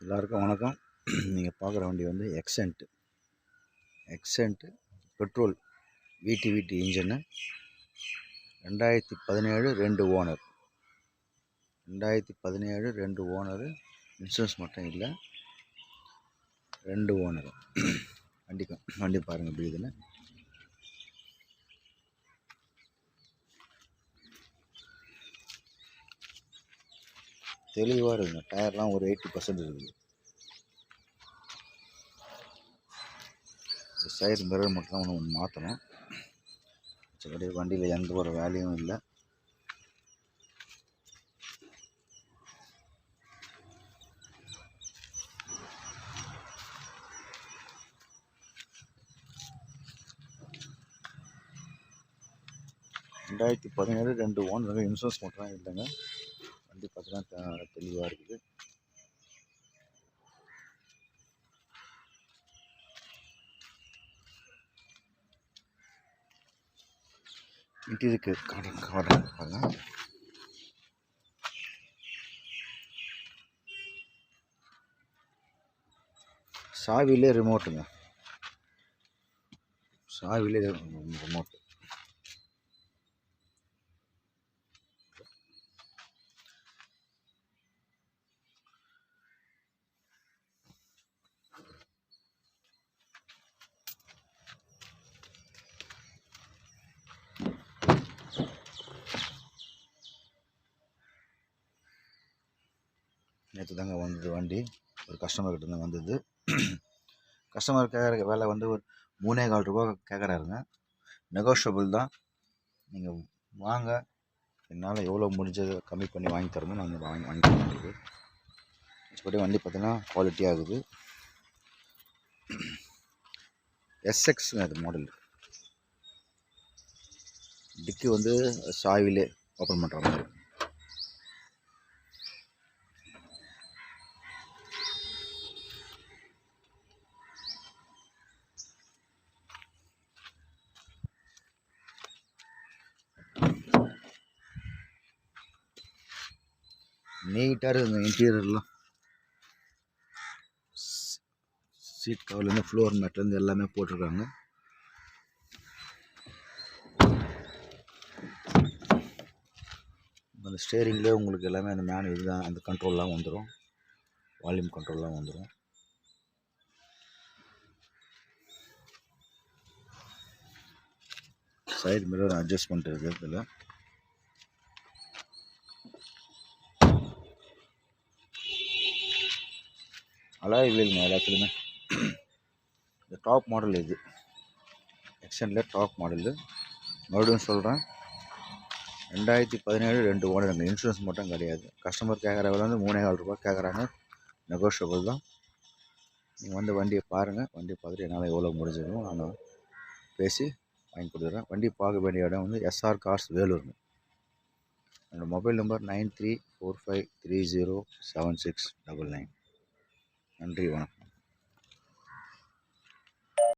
எல்லாருக்கும் வணக்கம். நீங்கள் பார்க்குற வண்டி வந்து எக்ஸென்ட்டு பெட்ரோல் விடி இன்ஜினு 2017 2 ஓனர். 2017 2 ஓனரு. இன்சூரன்ஸ் மட்டும் இல்லை, 2 ஓனரு. வண்டி பாருங்கள் எப்படி இதுன்னு. தெளிவாக இருக்குங்க. டயர்லாம் ஒரு 80% இருக்குது. சைடு மிரர் மட்டும் தான் ஒன்று மாற்றணும். மற்றபடி வண்டியில் எந்த ஒரு வேலையும் இல்லை. ரெண்டாயிரத்தி 17 2 ஓனர். இன்சூரன்ஸ் மட்டும் தான் இல்லைங்க. வண்டி பார்த்தீங்கன்னா தெளிவாக இருக்குது. இன்டீரியர் காட்டுறாங்க. சாவிலே ரிமோட்டுங்க. ரிமோட். நேற்று தாங்க வந்தது வண்டி. ஒரு கஸ்டமர்கிட்ட தான் வந்தது. கஸ்டமர் கேட்குற வேலை வந்து ஒரு 3,4 ரூபா கேட்குறாருங்க. நெகோஷியபிள் தான். நீங்கள் வாங்க, என்னால் எவ்வளோ முடிஞ்சது கம்மி பண்ணி வாங்கி தரணும். நாங்கள் வாங்கி தரேன். மற்றபடி வண்டி பார்த்தீங்கன்னா குவாலிட்டியாக இருக்குது. எஸ்எக்ஸுங்க அது மாடல். டிக்கி வந்து சாவிலே ஓப்பன் பண்ணுற மாதிரி. நீட்டாக இருக்குங்க. இன்டீரியர்லாம் சீட் கவர்லேருந்து ஃப்ளோர் மேட்லேருந்து எல்லாமே போட்டிருக்காங்க. அந்த ஸ்டேரிங்லேயே உங்களுக்கு எல்லாமே அந்த இதுதான், அந்த கண்ட்ரோல்லாம் வந்துடும். வால்யூம் கண்ட்ரோல்லாம் வந்துடும். சைடு மிரர் அட்ஜஸ்ட்மெண்ட் இருக்குது இதில். அலாய் வீலுங்க எல்லாத்துலேயுமே. இந்த டாப் மாடல் இது. எக்ஸென்ட்ல டாப் மாடலு. மறுபடியும் சொல்கிறேன், 2017 2 ஓனர். இன்சூரன்ஸ் மட்டும் கிடையாது. கஸ்டமர் கேட்குற விலை வந்து 3,4 ரூபா கேட்குறாங்க. நெகோஷியபிள் தான். நீங்கள் வந்து வண்டியை பாருங்கள். வண்டியை பார்த்துட்டு என்னால் எவ்வளோ முடிஞ்சதும் நான் பேசி வாங்கி கொடுக்குறேன். வண்டி பார்க்க வேண்டிய இடம் வந்து எஸ்ஆர் கார்ஸ் வேலூருங்க. என்னோடய மொபைல் நம்பர் 9345307699. நன்றி, வணக்கம்.